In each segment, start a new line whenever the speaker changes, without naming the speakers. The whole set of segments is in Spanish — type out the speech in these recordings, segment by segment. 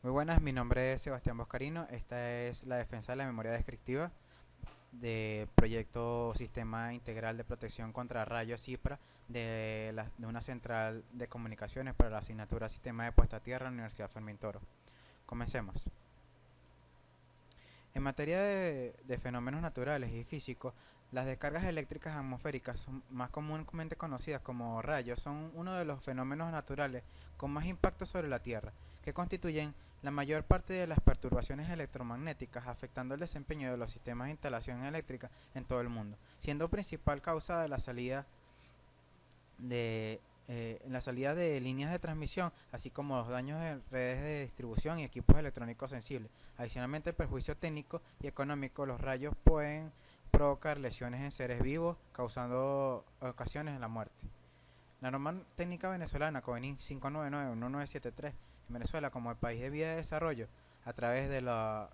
Muy buenas, mi nombre es Sebastián Boscarino. Esta es la defensa de la memoria descriptiva del proyecto Sistema Integral de Protección contra Rayos CIPRA de una central de comunicaciones para la asignatura Sistema de Puesta a Tierra en la Universidad Fermín Toro. Comencemos. En materia de fenómenos naturales y físicos, las descargas eléctricas atmosféricas, más comúnmente conocidas como rayos, son uno de los fenómenos naturales con más impacto sobre la Tierra, que constituyen la mayor parte de las perturbaciones electromagnéticas afectando el desempeño de los sistemas de instalación eléctrica en todo el mundo, siendo principal causa de en la salida de líneas de transmisión, así como los daños en redes de distribución y equipos electrónicos sensibles. Adicionalmente, el perjuicio técnico y económico, los rayos pueden provocar lesiones en seres vivos, causando ocasiones en la muerte. La norma técnica venezolana COVENIN 599-1973 en Venezuela como el país de vía de desarrollo a través de la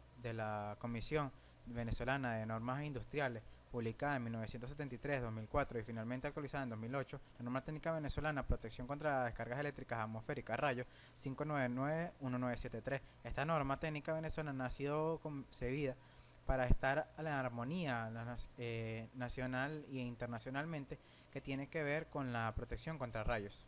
Comisión Venezolana de Normas Industriales publicada en 1973, 2004 y finalmente actualizada en 2008, la norma técnica venezolana Protección contra las descargas eléctricas atmosféricas rayos 599-1973. Esta norma técnica venezolana ha sido concebida para estar a la armonía nacional e internacionalmente que tiene que ver con la protección contra rayos.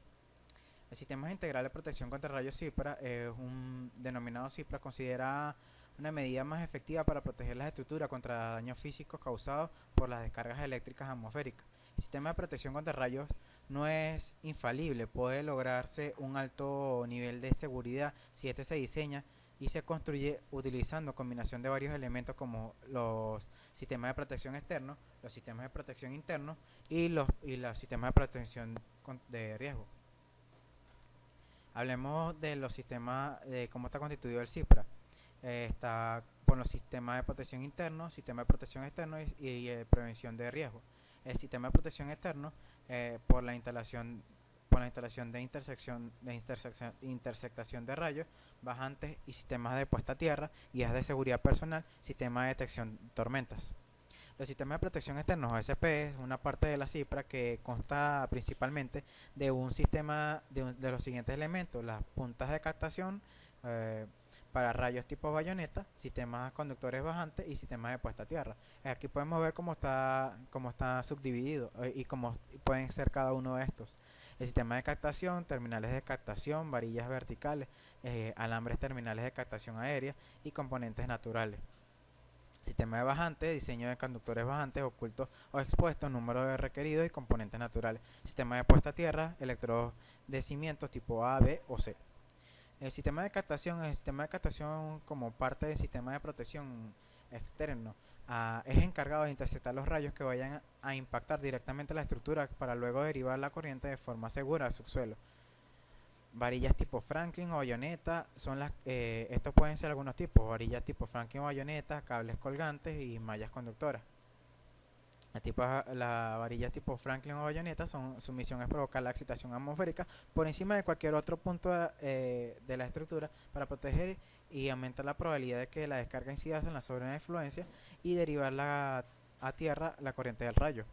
El Sistema Integral de Protección contra Rayos CIPRA es un denominado CIPRA considera una medida más efectiva para proteger las estructuras contra daños físicos causados por las descargas eléctricas atmosféricas. El sistema de protección contra rayos no es infalible, puede lograrse un alto nivel de seguridad si este se diseña y se construye utilizando combinación de varios elementos como los sistemas de protección externos, los sistemas de protección internos y los sistemas de protección de riesgo. Hablemos de los sistemas, de cómo está constituido el CIPRA. Está por los sistemas de protección interno, sistema de protección externo y prevención de riesgo. El sistema de protección externo por la instalación de intersectación de rayos bajantes y sistemas de puesta a tierra, guías de seguridad personal, sistema de detección de tormentas. El sistema de protección externos OSP es una parte de la CIPRA que consta principalmente de un sistema de los siguientes elementos: las puntas de captación eh, para rayos tipo bayoneta, sistemas conductores bajantes y sistemas de puesta a tierra. Aquí podemos ver cómo está subdividido y cómo pueden ser cada uno de estos. El sistema de captación, terminales de captación, varillas verticales, alambres terminales de captación aérea y componentes naturales. Sistema de bajante, diseño de conductores bajantes ocultos o expuestos, número de requeridos y componentes naturales. Sistema de puesta a tierra, electrodos de cimientos tipo A, B o C. El sistema de captación como parte del sistema de protección externo es encargado de interceptar los rayos que vayan a impactar directamente la estructura para luego derivar la corriente de forma segura al subsuelo. Varillas tipo Franklin o bayoneta estos pueden ser algunos tipos: varillas tipo Franklin o bayoneta, cables colgantes y mallas conductoras. Las varillas tipo Franklin o bayoneta su misión es provocar la excitación atmosférica por encima de cualquier otro punto de la estructura para proteger y aumentar la probabilidad de que la descarga incida en la zona de influencia y derivar a tierra la corriente del rayo.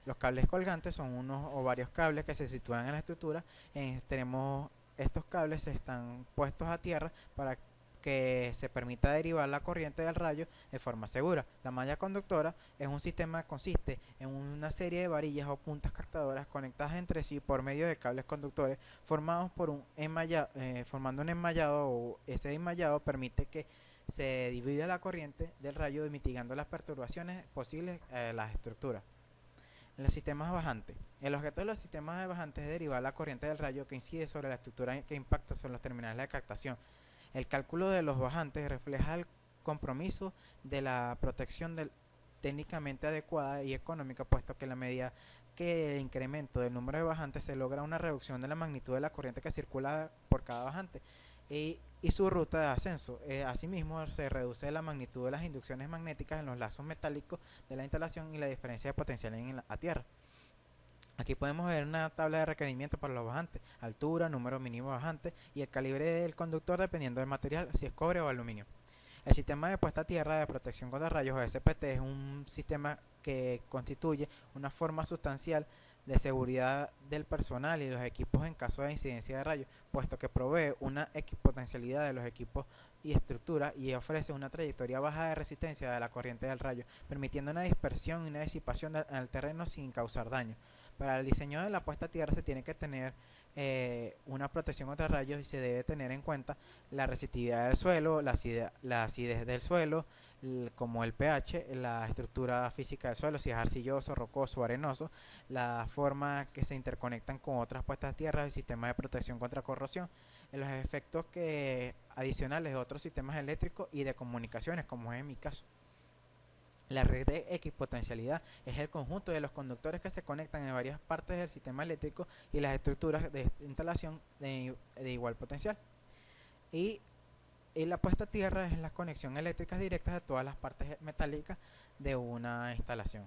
Los cables colgantes son unos o varios cables que se sitúan en la estructura en extremos. Estos cables están puestos a tierra para que se permita derivar la corriente del rayo de forma segura. La malla conductora es un sistema que consiste en una serie de varillas o puntas captadoras conectadas entre sí por medio de cables conductores formando un enmallado, o este enmallado permite que se divida la corriente del rayo mitigando las perturbaciones posibles a las estructuras. En los sistemas bajantes. El objeto de los sistemas de bajantes es derivar la corriente del rayo que incide sobre la estructura que impacta sobre los terminales de captación. El cálculo de los bajantes refleja el compromiso de la protección técnicamente adecuada y económica, puesto que en la medida que el incremento del número de bajantes se logra una reducción de la magnitud de la corriente que circula por cada bajante y su ruta de ascenso. Asimismo, se reduce la magnitud de las inducciones magnéticas en los lazos metálicos de la instalación y la diferencia de potencial en la tierra. Aquí podemos ver una tabla de requerimientos para los bajantes: altura, número mínimo de bajantes y el calibre del conductor dependiendo del material, si es cobre o aluminio. El sistema de puesta a tierra de protección contra rayos o SPT es un sistema que constituye una forma sustancial de seguridad del personal y los equipos en caso de incidencia de rayos, puesto que provee una equipotencialidad de los equipos y estructuras y ofrece una trayectoria baja de resistencia de la corriente del rayo, permitiendo una dispersión y una disipación al terreno sin causar daño. Para el diseño de la puesta a tierra se tiene que tener una protección contra rayos y se debe tener en cuenta la resistividad del suelo, la acidez del suelo, como el pH, la estructura física del suelo, si es arcilloso, rocoso o arenoso, la forma que se interconectan con otras puestas a tierra, el sistema de protección contra corrosión, los efectos adicionales de otros sistemas eléctricos y de comunicaciones, como es en mi caso. La red de equipotencialidad es el conjunto de los conductores que se conectan en varias partes del sistema eléctrico y las estructuras de instalación de igual potencial. Y la puesta a tierra es la conexión eléctrica directa de todas las partes metálicas de una instalación.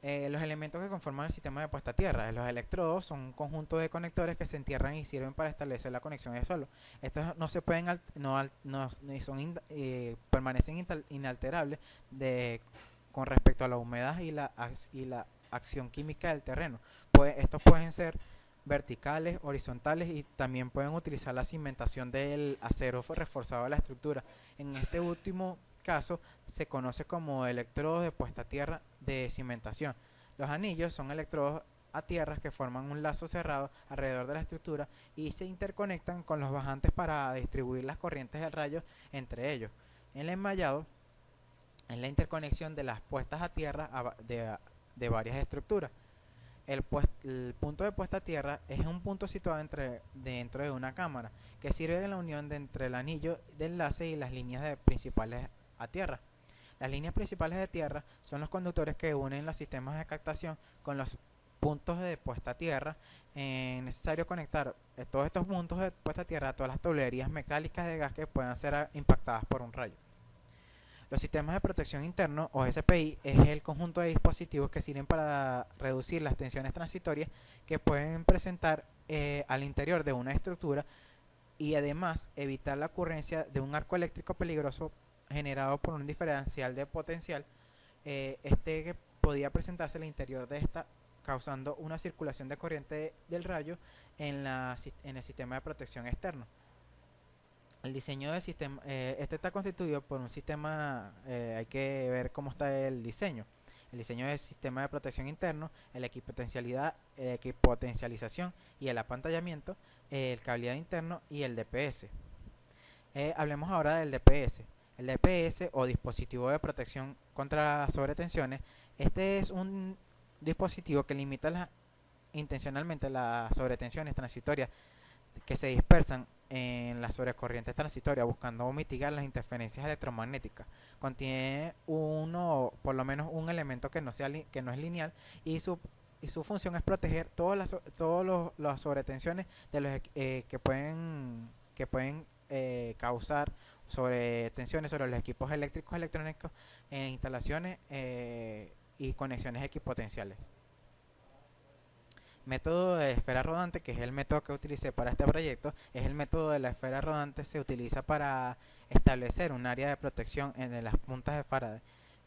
Los elementos que conforman el sistema de puesta a tierra. Los electrodos son un conjunto de conectores que se entierran y sirven para establecer la conexión de suelo. Estos no se pueden permanecen inalterables con respecto a la humedad y la acción química del terreno. Estos pueden ser verticales, horizontales y también pueden utilizar la cimentación del acero reforzado a la estructura. En este último caso se conoce como electrodos de puesta a tierra de cimentación. Los anillos son electrodos a tierras que forman un lazo cerrado alrededor de la estructura y se interconectan con los bajantes para distribuir las corrientes del rayo entre ellos. El enmallado es la interconexión de las puestas a tierra de varias estructuras. El punto de puesta a tierra es un punto situado dentro de una cámara que sirve de la unión entre el anillo de enlace y las líneas principales a tierra. Las líneas principales de tierra son los conductores que unen los sistemas de captación con los puntos de puesta a tierra. Es necesario conectar todos estos puntos de puesta a tierra a todas las tuberías metálicas de gas que puedan ser impactadas por un rayo. Los sistemas de protección interno, o SPI, es el conjunto de dispositivos que sirven para reducir las tensiones transitorias que pueden presentar al interior de una estructura y además evitar la ocurrencia de un arco eléctrico peligroso generado por un diferencial de potencial que podía presentarse al interior de esta, causando una circulación de corriente del rayo en el sistema de protección externo. El diseño del sistema, este está constituido por un sistema, hay que ver cómo está el diseño. El diseño del sistema de protección interno, el equipotencialización y el apantallamiento, el cableado interno y el DPS. Hablemos ahora del DPS. El DPS o dispositivo de protección contra sobretensiones, este es un dispositivo que limita intencionalmente las sobretensiones transitorias que se dispersan en las sobrecorrientes transitorias buscando mitigar las interferencias electromagnéticas. Contiene por lo menos un elemento que no es lineal y su función es proteger todas las sobretensiones de los que pueden causar sobretensiones sobre los equipos eléctricos electrónicos en instalaciones y conexiones equipotenciales. Método de esfera rodante, que es el método que utilicé para este proyecto, es el método de la esfera rodante. Se utiliza para establecer un área de protección en las puntas de Faraday.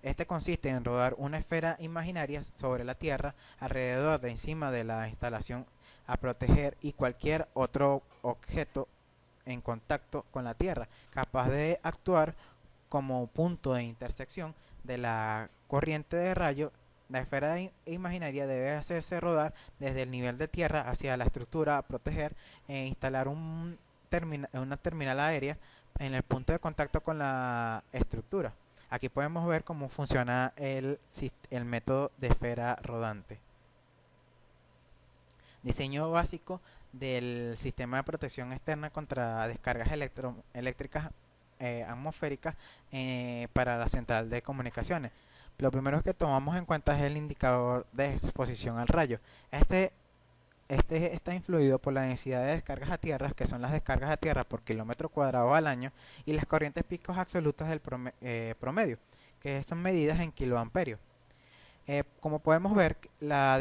Este consiste en rodar una esfera imaginaria sobre la Tierra alrededor de encima de la instalación a proteger y cualquier otro objeto en contacto con la Tierra, capaz de actuar como punto de intersección de la corriente de rayo. La esfera imaginaria debe hacerse rodar desde el nivel de tierra hacia la estructura a proteger e instalar una terminal aérea en el punto de contacto con la estructura. Aquí podemos ver cómo funciona el método de esfera rodante. Diseño básico del sistema de protección externa contra descargas eléctricas atmosféricas para la central de comunicaciones. Lo primero que tomamos en cuenta es el indicador de exposición al rayo. Este está influido por la densidad de descargas a tierra, que son las descargas a tierra por kilómetro cuadrado al año, y las corrientes picos absolutas del promedio, que son medidas en kiloamperios. Como podemos ver, la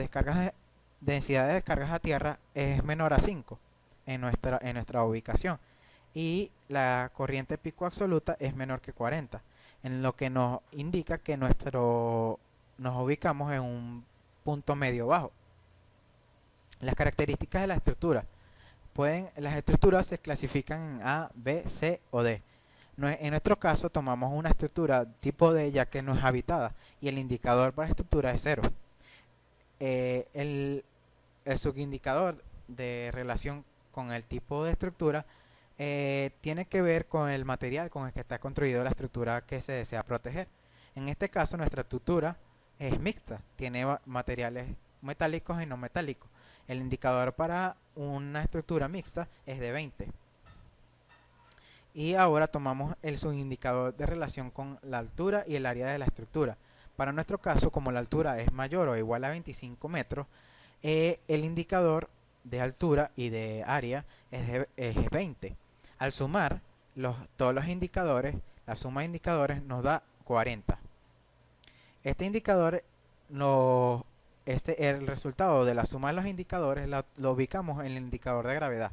densidad de descargas a tierra es menor a 5 en nuestra ubicación, y la corriente pico absoluta es menor que 40, en lo que nos indica que nos ubicamos en un punto medio bajo. Las características de la estructura. Las estructuras se clasifican en A, B, C o D. En nuestro caso tomamos una estructura tipo D ya que no es habitada y el indicador para la estructura es cero. El subindicador de relación con el tipo de estructura tiene que ver con el material con el que está construido la estructura que se desea proteger. En este caso nuestra estructura es mixta, tiene materiales metálicos y no metálicos. El indicador para una estructura mixta es de 20. Y ahora tomamos el subindicador de relación con la altura y el área de la estructura. Para nuestro caso, como la altura es mayor o igual a 25 metros, el indicador de altura y de área es 20. Al sumar todos los indicadores, la suma de indicadores nos da 40. Este indicador, el resultado de la suma de los indicadores lo ubicamos en el indicador de gravedad,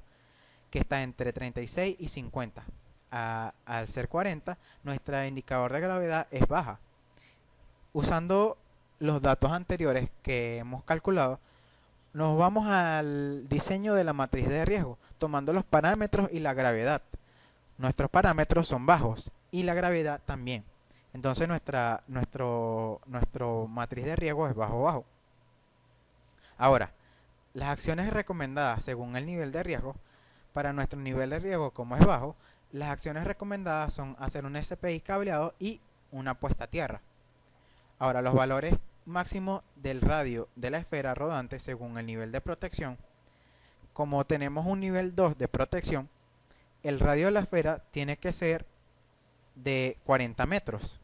que está entre 36 y 50. Al ser 40, nuestro indicador de gravedad es baja. Usando los datos anteriores que hemos calculado, nos vamos al diseño de la matriz de riesgo, tomando los parámetros y la gravedad. Nuestros parámetros son bajos y la gravedad también. Entonces nuestro matriz de riesgo es bajo-bajo. Ahora, las acciones recomendadas según el nivel de riesgo, para nuestro nivel de riesgo como es bajo, las acciones recomendadas son hacer un SPI cableado y una puesta a tierra. Ahora, los valores máximos del radio de la esfera rodante según el nivel de protección. Como tenemos un nivel 2 de protección, el radio de la esfera tiene que ser de 40 metros.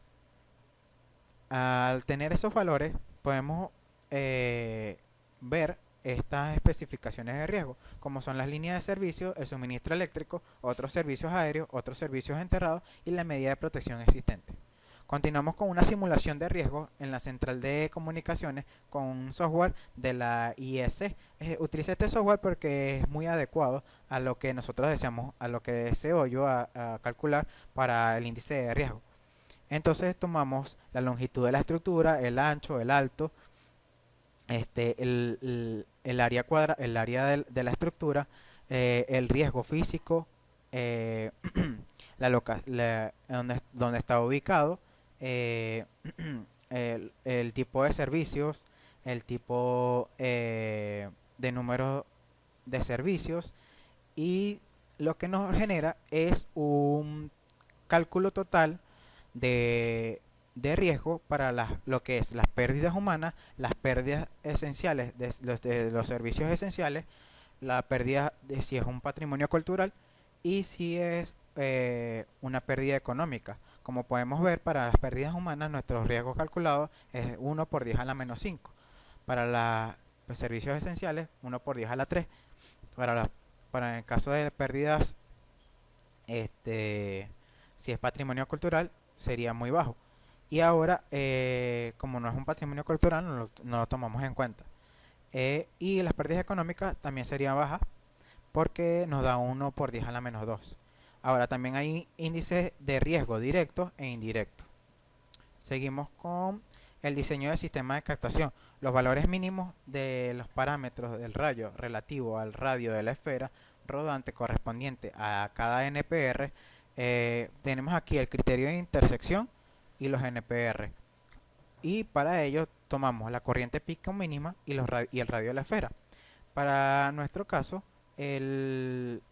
Al tener esos valores, podemos ver estas especificaciones de riesgo, como son las líneas de servicio, el suministro eléctrico, otros servicios aéreos, otros servicios enterrados y la medida de protección existente. Continuamos con una simulación de riesgo en la central de comunicaciones con un software de la IEC. Utilice este software porque es muy adecuado a lo que nosotros deseamos, a lo que deseo yo a calcular para el índice de riesgo. Entonces tomamos la longitud de la estructura, el ancho, el alto, el área de la estructura, el riesgo físico, donde está ubicado, eh, el tipo de servicios, el tipo de número de servicios, y lo que nos genera es un cálculo total de riesgo para lo que es las pérdidas humanas, las pérdidas esenciales de los servicios esenciales, la pérdida de si es un patrimonio cultural y si es una pérdida económica. Como podemos ver, para las pérdidas humanas nuestros riesgos calculados es 1 por 10 a la menos 5. Para los servicios esenciales, 1 por 10 a la 3. Para el caso de pérdidas, si es patrimonio cultural, sería muy bajo. Y ahora, como no es un patrimonio cultural, no lo tomamos en cuenta. Y las pérdidas económicas también serían bajas porque nos da 1 por 10 a la menos 2. Ahora, también hay índices de riesgo directos e indirectos. Seguimos con el diseño del sistema de captación. Los valores mínimos de los parámetros del rayo relativo al radio de la esfera rodante correspondiente a cada NPR. Tenemos aquí el criterio de intersección y los NPR. Y para ello tomamos la corriente pico mínima y el radio de la esfera. Para nuestro caso, el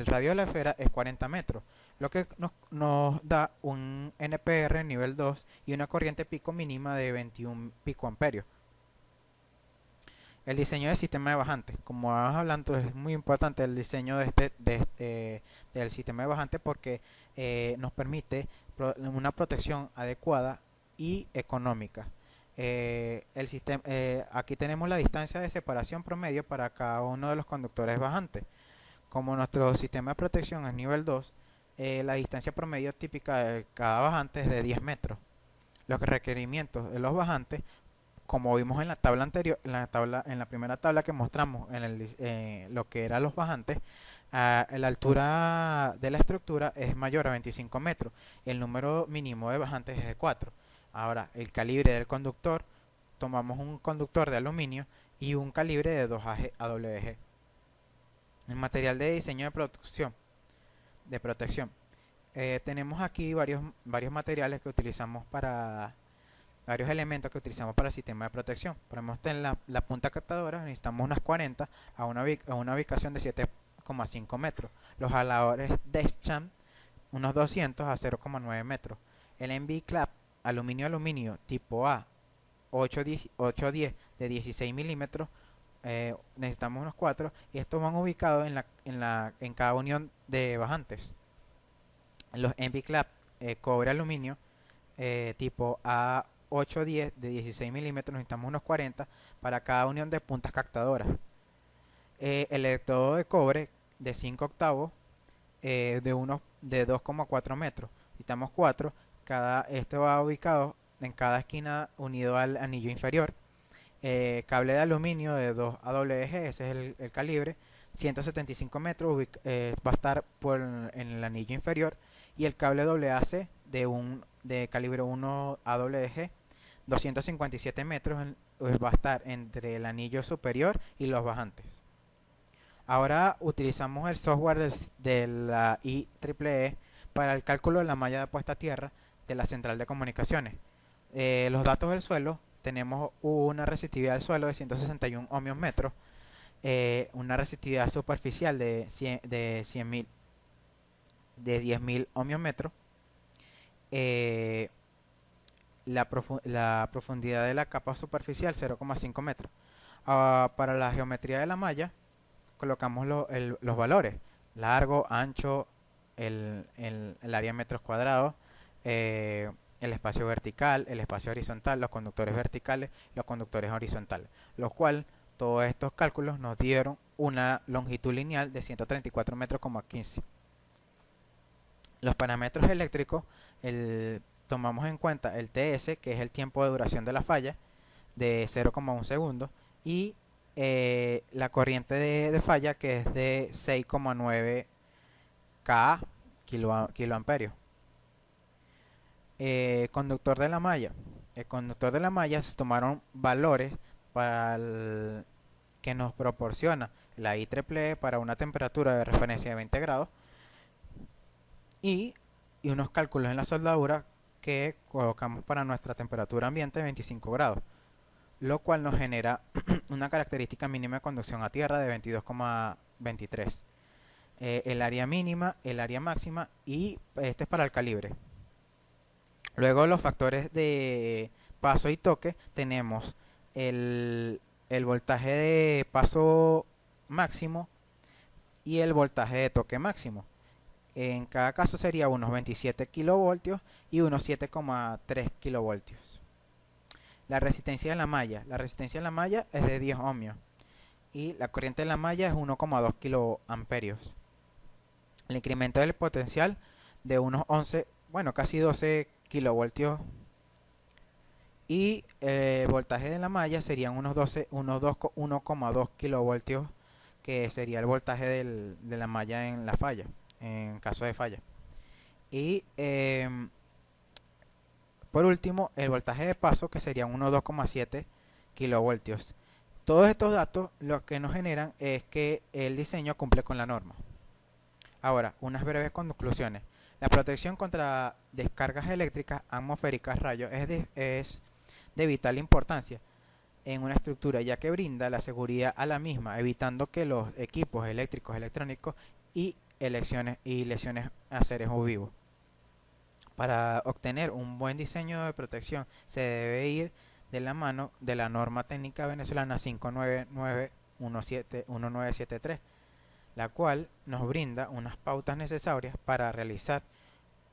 radio de la esfera es 40 metros, lo que nos da un NPR nivel 2 y una corriente pico mínima de 21 pico amperios. El diseño del sistema de bajantes. Como vamos hablando, es muy importante el diseño del sistema de bajantes porque nos permite una protección adecuada y económica. Aquí tenemos la distancia de separación promedio para cada uno de los conductores bajantes. Como nuestro sistema de protección es nivel 2, la distancia promedio típica de cada bajante es de 10 metros. Los requerimientos de los bajantes, como vimos en la tabla anterior, en la primera tabla que mostramos lo que eran los bajantes, la altura de la estructura es mayor a 25 metros. El número mínimo de bajantes es de 4. Ahora, el calibre del conductor, tomamos un conductor de aluminio y un calibre de 2 AWG. El material de diseño de protección. Tenemos aquí varios materiales que utilizamos para varios elementos que utilizamos para el sistema de protección. Por ejemplo, en la punta captadora necesitamos unas 40 a una ubicación de 7,5 metros. Los jaladores Deschamps unos 200 a 0,9 metros. El MV Clap aluminio tipo A 810 de 16 milímetros, necesitamos unos 4 y estos van ubicados en cada unión de bajantes. Los MV Clap cobre aluminio tipo A810 de 16 milímetros, necesitamos unos 40 para cada unión de puntas captadoras. El electrodo de cobre de 5 octavos de 2,4 metros, necesitamos 4. Este va ubicado en cada esquina unido al anillo inferior. Cable de aluminio de 2 AWG, ese es el calibre, 175 metros, va a estar en el anillo inferior. Y el cable AAC de calibre 1 AWG, 257 metros, va a estar entre el anillo superior y los bajantes. Ahora utilizamos el software de la IEEE para el cálculo de la malla de puesta a tierra de la central de comunicaciones. Los datos del suelo: tenemos una resistividad del suelo de 161 ohmios metros, una resistividad superficial de 10.000 ohmios metros, la profundidad de la capa superficial 0,5 metros. Para la geometría de la malla colocamos los valores: largo, ancho, el área en metros cuadrados, el espacio vertical, el espacio horizontal, los conductores verticales, los conductores horizontales, los cuales todos estos cálculos nos dieron una longitud lineal de 134 metros, 15. Los parámetros eléctricos, tomamos en cuenta el TS, que es el tiempo de duración de la falla, de 0,1 segundos, y la corriente de falla, que es de 6,9 kA, kiloamperios. Conductor de la malla. El conductor de la malla se tomaron valores que nos proporciona la IEEE para una temperatura de referencia de 20 grados y unos cálculos en la soldadura que colocamos para nuestra temperatura ambiente de 25 grados, lo cual nos genera una característica mínima de conducción a tierra de 22,23. El área mínima, el área máxima, y este es para el calibre. Luego, los factores de paso y toque: tenemos el voltaje de paso máximo y el voltaje de toque máximo. En cada caso sería unos 27 kilovoltios y unos 7,3 kilovoltios. La resistencia de la malla. La resistencia de la malla es de 10 ohmios y la corriente de la malla es 1,2 kiloamperios. El incremento del potencial de unos 11, casi 12 kilovoltios, y el voltaje de la malla serían unos 1,2 kilovoltios, que sería el voltaje de la malla en la falla, en caso de falla. Y por último, el voltaje de paso, que serían unos 2,7 kilovoltios. Todos estos datos lo que nos generan es que el diseño cumple con la norma. Ahora, unas breves conclusiones. La protección contra descargas eléctricas atmosféricas, rayos, es de vital importancia en una estructura, ya que brinda la seguridad a la misma, evitando que los equipos eléctricos, electrónicos y lesiones a seres vivos. Para obtener un buen diseño de protección se debe ir de la mano de la norma técnica venezolana 599-1973, la cual nos brinda unas pautas necesarias para realizar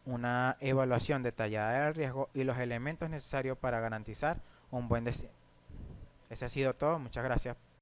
una evaluación detallada del riesgo y los elementos necesarios para garantizar un buen diseño. Ese ha sido todo. Muchas gracias.